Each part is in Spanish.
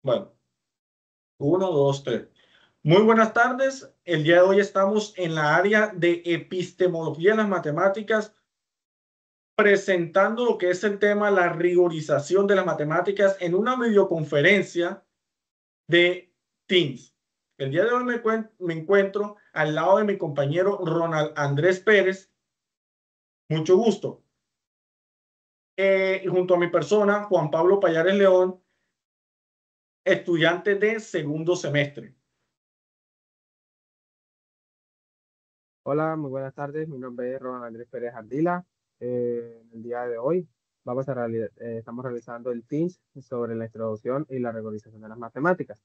Bueno, uno, dos, tres. Muy buenas tardes. El día de hoy estamos en la área de epistemología de las matemáticas, presentando lo que es el tema, la rigorización de las matemáticas en una videoconferencia de Teams. El día de hoy me encuentro al lado de mi compañero Ronald Andrés Pérez. Mucho gusto. Y junto a mi persona, Juan Pablo Payares León, estudiante de segundo semestre. Hola, muy buenas tardes. Mi nombre es Ronald Andrés Pérez Ardila. En el día de hoy estamos realizando el TINS sobre la introducción y la rigorización de las matemáticas.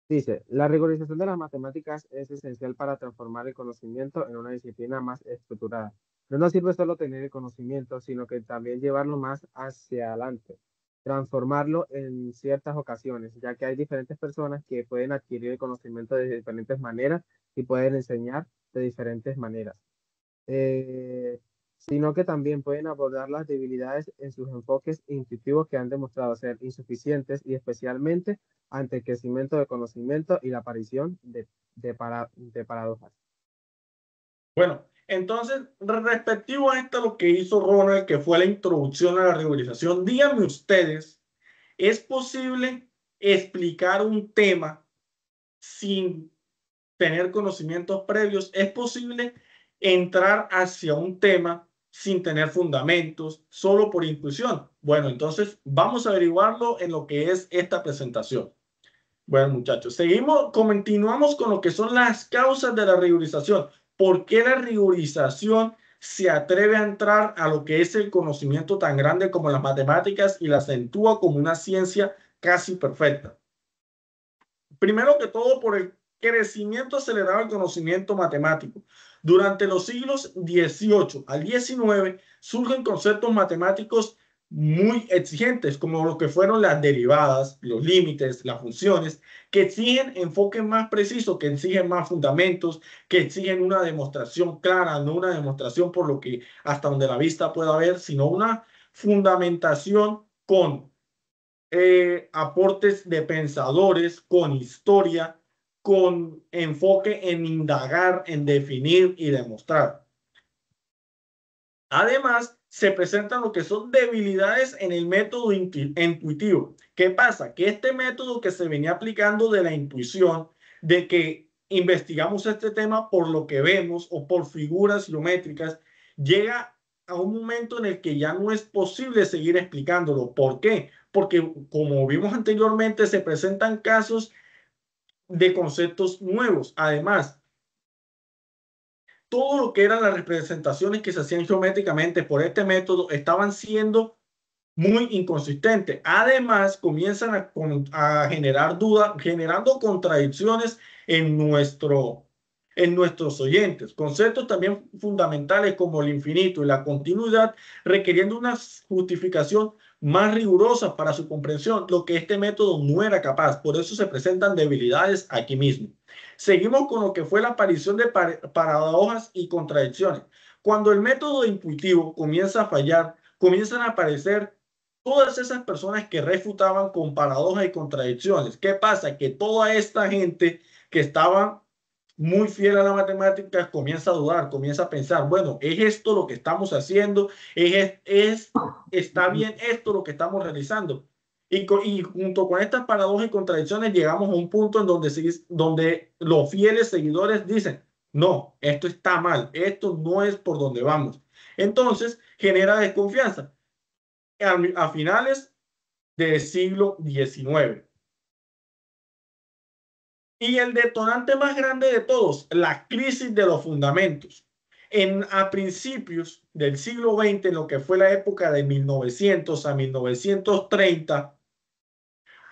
Dice, la rigorización de las matemáticas es esencial para transformar el conocimiento en una disciplina más estructurada. No nos sirve solo tener el conocimiento, sino que también llevarlo más hacia adelante, transformarlo en ciertas ocasiones, ya que hay diferentes personas que pueden adquirir el conocimiento de diferentes maneras y pueden enseñar de diferentes maneras, eh, sino que también pueden abordar las debilidades en sus enfoques intuitivos que han demostrado ser insuficientes y especialmente ante el crecimiento del conocimiento y la aparición de paradojas. Bueno, entonces, respectivo a esto, lo que hizo Ronald, que fue la introducción a la regularización, díganme ustedes, ¿es posible explicar un tema sin tener conocimientos previos? ¿Es posible entrar hacia un tema sin tener fundamentos, solo por intuición? Bueno, entonces vamos a averiguarlo en lo que es esta presentación. Bueno, muchachos, continuamos con lo que son las causas de la rigorización. ¿Por qué la rigorización se atreve a entrar a lo que es el conocimiento tan grande como las matemáticas y la acentúa como una ciencia casi perfecta? Primero que todo, por el crecimiento acelerado del conocimiento matemático. Durante los siglos XVIII al XIX surgen conceptos matemáticos muy exigentes, como lo que fueron las derivadas, los límites, las funciones, que exigen enfoques más precisos, que exigen más fundamentos, que exigen una demostración clara, no una demostración por lo que hasta donde la vista pueda ver, sino una fundamentación con aportes de pensadores, con historia, con enfoque en indagar, en definir y demostrar. Además, se presentan lo que son debilidades en el método intuitivo. ¿Qué pasa? Que este método que se venía aplicando de la intuición, de que investigamos este tema por lo que vemos o por figuras geométricas, llega a un momento en el que ya no es posible seguir explicándolo. ¿Por qué? Porque como vimos anteriormente, se presentan casos de conceptos nuevos. Además, todo lo que eran las representaciones que se hacían geométricamente por este método estaban siendo muy inconsistentes. Además, comienzan a generar dudas, generando contradicciones en, en nuestros oyentes. Conceptos también fundamentales como el infinito y la continuidad, requiriendo una justificación más rigurosa para su comprensión, lo que este método no era capaz. Por eso se presentan debilidades aquí mismo. Seguimos con lo que fue la aparición de paradojas y contradicciones. Cuando el método intuitivo comienza a fallar, comienzan a aparecer todas esas personas que refutaban con paradojas y contradicciones. ¿Qué pasa? Que toda esta gente que estaba muy fiel a la matemática comienza a dudar, comienza a pensar, bueno, ¿es esto lo que estamos haciendo? ¿Está bien esto lo que estamos realizando? Y junto con estas paradojas y contradicciones llegamos a un punto en donde los fieles seguidores dicen, no, esto está mal, esto no es por donde vamos. Entonces genera desconfianza a finales del siglo XIX. Y el detonante más grande de todos, la crisis de los fundamentos. A principios del siglo XX, en lo que fue la época de 1900 a 1930,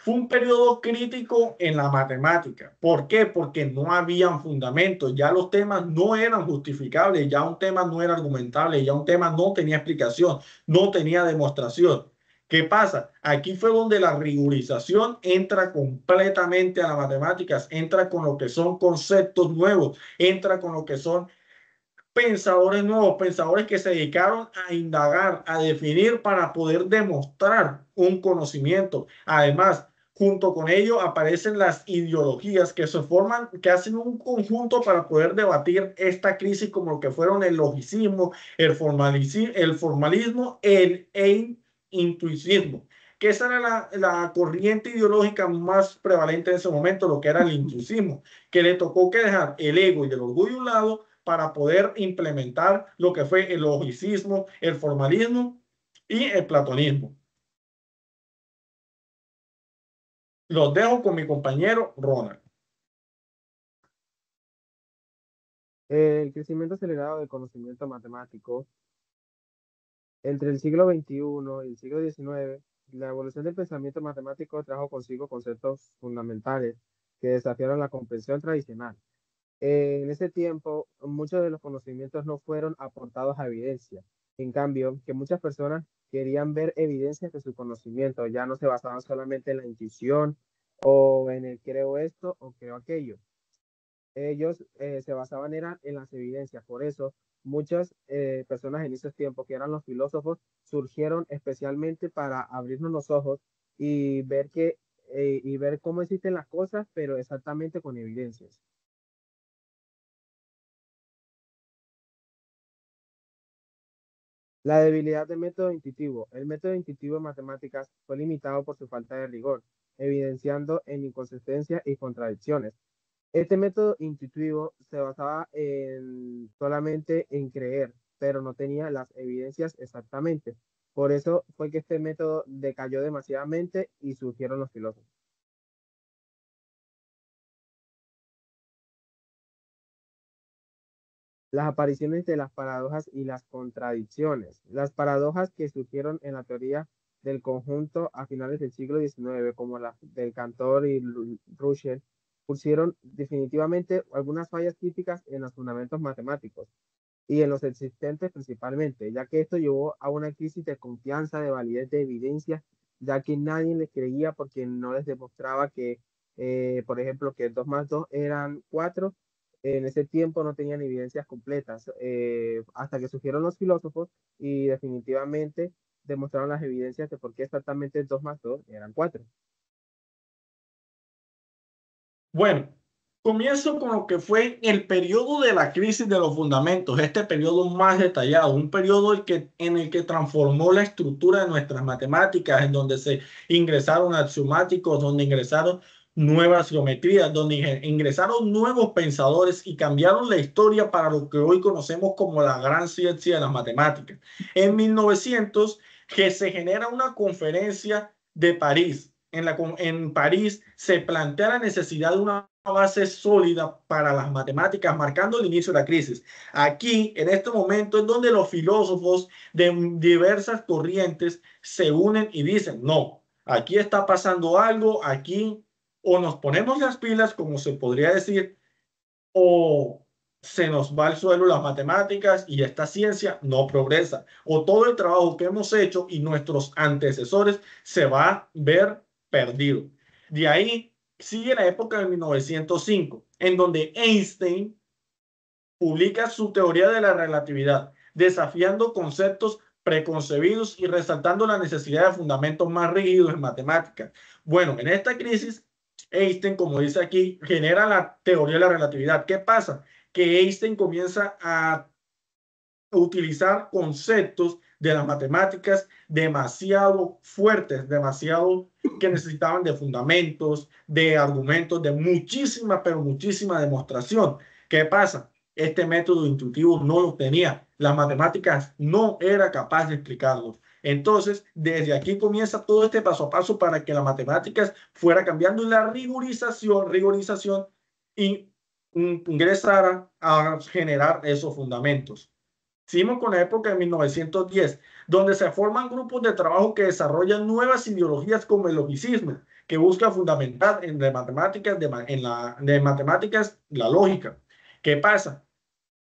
fue un periodo crítico en la matemática. ¿Por qué? Porque no habían fundamentos, ya los temas no eran justificables, ya un tema no era argumentable, ya un tema no tenía explicación, no tenía demostración. ¿Qué pasa? Aquí fue donde la rigorización entra completamente a las matemáticas, entra con lo que son conceptos nuevos, entra con lo que son pensadores nuevos, pensadores que se dedicaron a indagar, a definir para poder demostrar un conocimiento. Además, junto con ello aparecen las ideologías que se forman, que hacen un conjunto para poder debatir esta crisis, como lo que fueron el logicismo, el formalismo, el intuicismo, que esa era la corriente ideológica más prevalente en ese momento, lo que era el intuicismo, que le tocó que dejar el ego y el orgullo a un lado para poder implementar lo que fue el logicismo, el formalismo y el platonismo. Los dejo con mi compañero Ronald. El crecimiento acelerado del conocimiento matemático entre el siglo XXI y el siglo XIX, la evolución del pensamiento matemático trajo consigo conceptos fundamentales que desafiaron la comprensión tradicional. En ese tiempo, muchos de los conocimientos no fueron aportados a evidencia. En cambio, que muchas personas querían ver evidencias de su conocimiento, ya no se basaban solamente en la intuición o en el creo esto o creo aquello. Ellos se basaban en las evidencias. Por eso, muchas personas en esos tiempos, que eran los filósofos, surgieron especialmente para abrirnos los ojos y y ver cómo existen las cosas, pero exactamente con evidencias. La debilidad del método intuitivo. El método intuitivo en matemáticas fue limitado por su falta de rigor, evidenciando en inconsistencias y contradicciones. Este método intuitivo se basaba solamente en creer, pero no tenía las evidencias exactamente. Por eso fue que este método decayó demasiadamente y surgieron los filósofos. Las apariciones de las paradojas y las contradicciones. Las paradojas que surgieron en la teoría del conjunto a finales del siglo XIX, como la del Cantor y Russell, pusieron definitivamente algunas fallas críticas en los fundamentos matemáticos y en los existentes principalmente, ya que esto llevó a una crisis de confianza, de validez de evidencia, ya que nadie les creía porque no les demostraba que, por ejemplo, que 2 más 2 eran 4. En ese tiempo no tenían evidencias completas, hasta que surgieron los filósofos y definitivamente demostraron las evidencias de por qué exactamente 2 más 2 eran 4. Bueno, comienzo con lo que fue el periodo de la crisis de los fundamentos, este periodo más detallado, un periodo en el que transformó la estructura de nuestras matemáticas, en donde se ingresaron axiomáticos, donde ingresaron nuevas geometrías, donde ingresaron nuevos pensadores y cambiaron la historia para lo que hoy conocemos como la gran ciencia de las matemáticas. En 1900, que se genera una conferencia de París. En París se plantea la necesidad de una base sólida para las matemáticas, marcando el inicio de la crisis. Aquí, en este momento, es donde los filósofos de diversas corrientes se unen y dicen, no, aquí está pasando algo, aquí o nos ponemos las pilas, como se podría decir, o se nos va al suelo las matemáticas y esta ciencia no progresa, o todo el trabajo que hemos hecho y nuestros antecesores se va a ver perdido. De ahí sigue la época de 1905, en donde Einstein publica su teoría de la relatividad, desafiando conceptos preconcebidos y resaltando la necesidad de fundamentos más rígidos en matemáticas. Bueno, en esta crisis, Einstein, como dice aquí, genera la teoría de la relatividad. ¿Qué pasa? Que Einstein comienza a utilizar conceptos de las matemáticas demasiado fuertes, demasiado que necesitaban de fundamentos, de argumentos, de muchísima, pero muchísima demostración. ¿Qué pasa? Este método intuitivo no lo tenía. Las matemáticas no era capaz de explicarlo. Entonces, desde aquí comienza todo este paso a paso para que las matemáticas fuera cambiando y la rigorización y ingresara a generar esos fundamentos. Seguimos con la época de 1910, donde se forman grupos de trabajo que desarrollan nuevas ideologías como el logicismo, que busca fundamentar de matemáticas la lógica. ¿Qué pasa?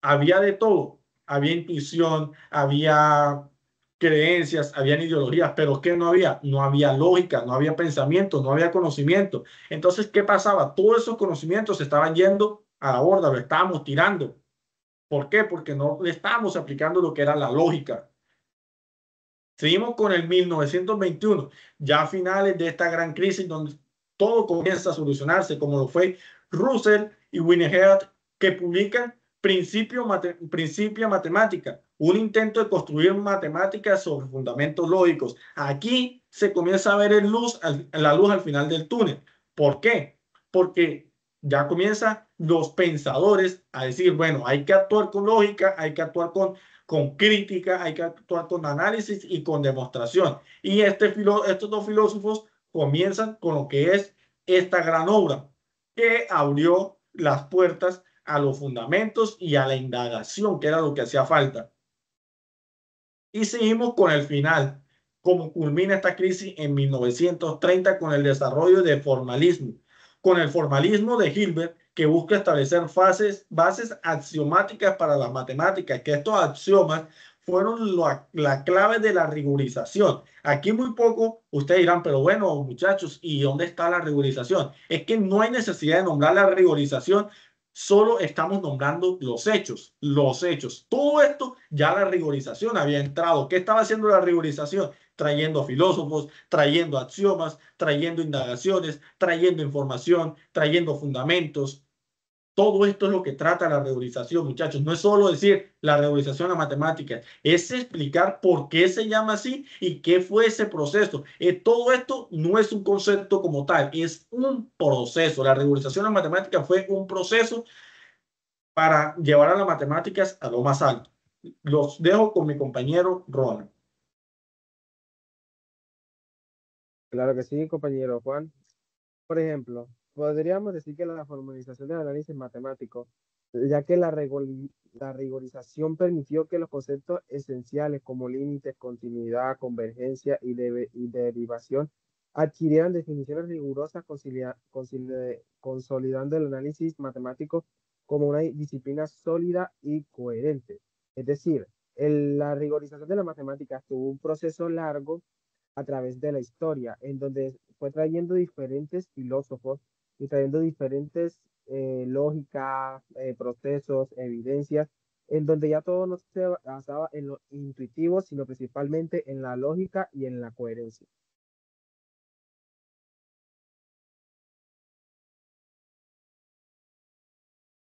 Había de todo. Había intuición, había creencias, había ideologías, pero ¿qué no había? No había lógica, no había pensamiento, no había conocimiento. Entonces, ¿qué pasaba? Todos esos conocimientos se estaban yendo a la borda, lo estábamos tirando. ¿Por qué? Porque no le estábamos aplicando lo que era la lógica. Seguimos con el 1921, ya a finales de esta gran crisis donde todo comienza a solucionarse, como lo fue Russell y Winnehead, que publican Principia Matemática, un intento de construir matemáticas sobre fundamentos lógicos. Aquí se comienza a ver la luz al final del túnel. ¿Por qué? Porque ya comienzan los pensadores a decir, bueno, hay que actuar con lógica, hay que actuar con crítica, hay que actuar con análisis y con demostración. Y estos dos filósofos comienzan con lo que es esta gran obra que abrió las puertas a los fundamentos y a la indagación, que era lo que hacía falta. Y seguimos con el final, como culmina esta crisis en 1930 con el desarrollo del formalismo, con el formalismo de Hilbert, que busca establecer bases axiomáticas para las matemáticas, que estos axiomas fueron la clave de la rigorización. Aquí muy poco, ustedes dirán, pero bueno, muchachos, ¿y dónde está la rigorización? Es que no hay necesidad de nombrar la rigorización, solo estamos nombrando los hechos, los hechos. Todo esto ya la rigorización había entrado. ¿Qué estaba haciendo la rigorización? Trayendo filósofos, trayendo axiomas, trayendo indagaciones, trayendo información, trayendo fundamentos. Todo esto es lo que trata la rigorización, muchachos. No es solo decir la rigorización a matemáticas, es explicar por qué se llama así y qué fue ese proceso. Todo esto no es un concepto como tal, es un proceso. La rigorización a matemáticas fue un proceso para llevar a las matemáticas a lo más alto. Los dejo con mi compañero Ronald. Claro que sí, compañero Juan. Por ejemplo, podríamos decir que la formalización del análisis matemático, ya que la rigorización permitió que los conceptos esenciales como límites, continuidad, convergencia y derivación adquirieran definiciones rigurosas, consolidando el análisis matemático como una disciplina sólida y coherente. Es decir, la rigorización de las matemáticas tuvo un proceso largo a través de la historia, en donde fue trayendo diferentes filósofos y trayendo diferentes lógicas, procesos, evidencias, en donde ya todo no se basaba en lo intuitivo, sino principalmente en la lógica y en la coherencia.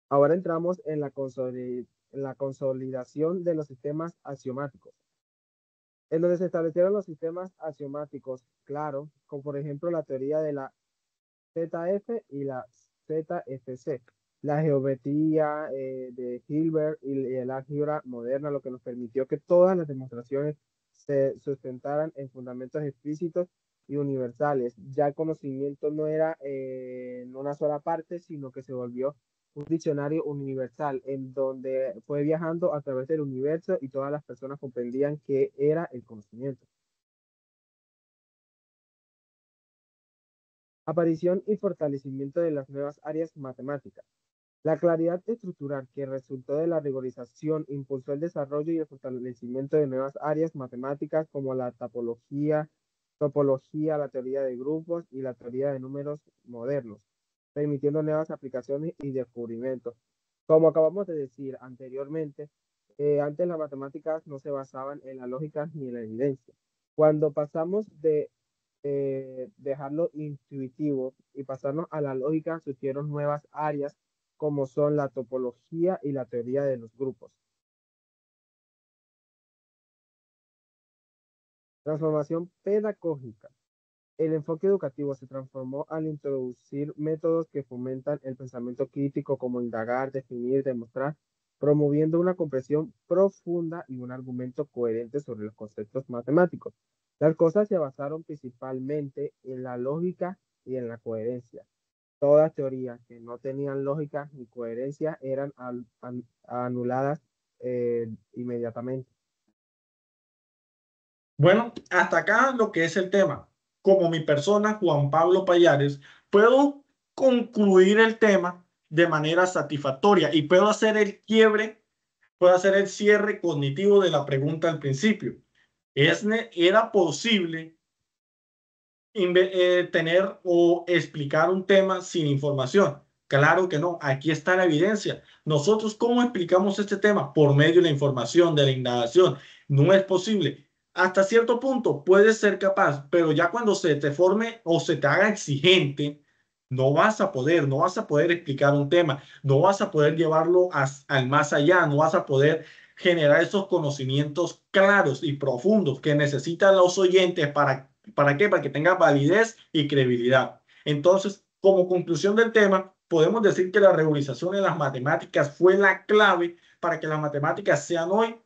Ahora entramos en la consolidación de los sistemas axiomáticos, en donde se establecieron los sistemas axiomáticos, claro, como por ejemplo la teoría de la ZF y la ZFC. La geometría de Hilbert y el álgebra moderna, lo que nos permitió que todas las demostraciones se sustentaran en fundamentos explícitos y universales. Ya el conocimiento no era en una sola parte, sino que se volvió un diccionario universal en donde fue viajando a través del universo y todas las personas comprendían qué era el conocimiento. Aparición y fortalecimiento de las nuevas áreas matemáticas. La claridad estructural que resultó de la rigorización impulsó el desarrollo y el fortalecimiento de nuevas áreas matemáticas como la topología, la teoría de grupos y la teoría de números modernos, permitiendo nuevas aplicaciones y descubrimientos. Como acabamos de decir anteriormente, antes las matemáticas no se basaban en la lógica ni en la evidencia. Cuando pasamos de dejarlo intuitivo y pasarnos a la lógica, surgieron nuevas áreas como son la topología y la teoría de los grupos. Transformación pedagógica. El enfoque educativo se transformó al introducir métodos que fomentan el pensamiento crítico como indagar, definir, demostrar, promoviendo una comprensión profunda y un argumento coherente sobre los conceptos matemáticos. Las cosas se basaron principalmente en la lógica y en la coherencia. Todas teorías que no tenían lógica ni coherencia eran anuladas inmediatamente. Bueno, hasta acá lo que es el tema. Como mi persona, Juan Pablo Payares, puedo concluir el tema de manera satisfactoria y puedo hacer el quiebre, puedo hacer el cierre cognitivo de la pregunta al principio. ¿Era posible tener o explicar un tema sin información? Claro que no. Aquí está la evidencia. Nosotros, ¿cómo explicamos este tema? Por medio de la información, de la indagación. No es posible. Hasta cierto punto puedes ser capaz, pero ya cuando se te forme o se te haga exigente no vas a poder explicar un tema, no vas a poder llevarlo al más allá, no vas a poder generar esos conocimientos claros y profundos que necesitan los oyentes ¿para qué? Para que tenga validez y credibilidad. Entonces, como conclusión del tema, podemos decir que la regularización en las matemáticas fue la clave para que las matemáticas sean hoy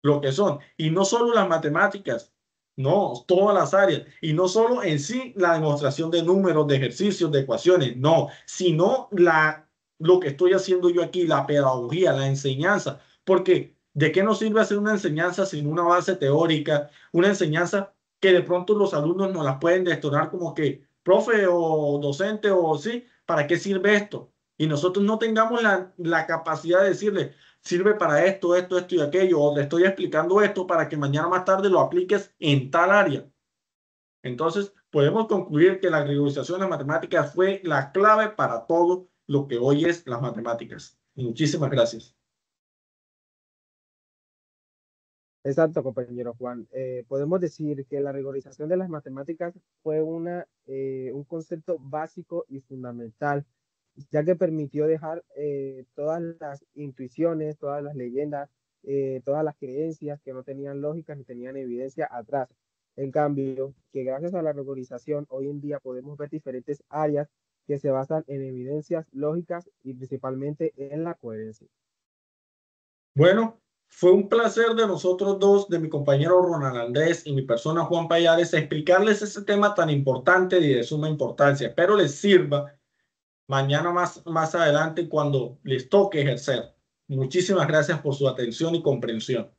lo que son. Y no solo las matemáticas, no, todas las áreas. Y no solo en sí la demostración de números, de ejercicios, de ecuaciones, no, sino lo que estoy haciendo yo aquí, la pedagogía, la enseñanza. Porque ¿de qué nos sirve hacer una enseñanza sin una base teórica? Una enseñanza que de pronto los alumnos no la pueden detonar como que, profe o docente o sí, ¿para qué sirve esto? Y nosotros no tengamos la capacidad de decirle, sirve para esto, esto, esto y aquello, o te estoy explicando esto para que mañana más tarde lo apliques en tal área. Entonces, podemos concluir que la rigorización de las matemáticas fue la clave para todo lo que hoy es las matemáticas. Muchísimas gracias. Exacto, compañero Juan. Podemos decir que la rigorización de las matemáticas fue un concepto básico y fundamental, ya que permitió dejar todas las intuiciones, todas las leyendas, todas las creencias que no tenían lógica ni tenían evidencia atrás. En cambio, que gracias a la rigorización, hoy en día podemos ver diferentes áreas que se basan en evidencias lógicas y principalmente en la coherencia. Bueno, fue un placer de nosotros dos, de mi compañero Ronald Andrés y mi persona Juan Payares, explicarles ese tema tan importante y de suma importancia. Espero les sirva mañana más adelante cuando les toque ejercer. Muchísimas gracias por su atención y comprensión.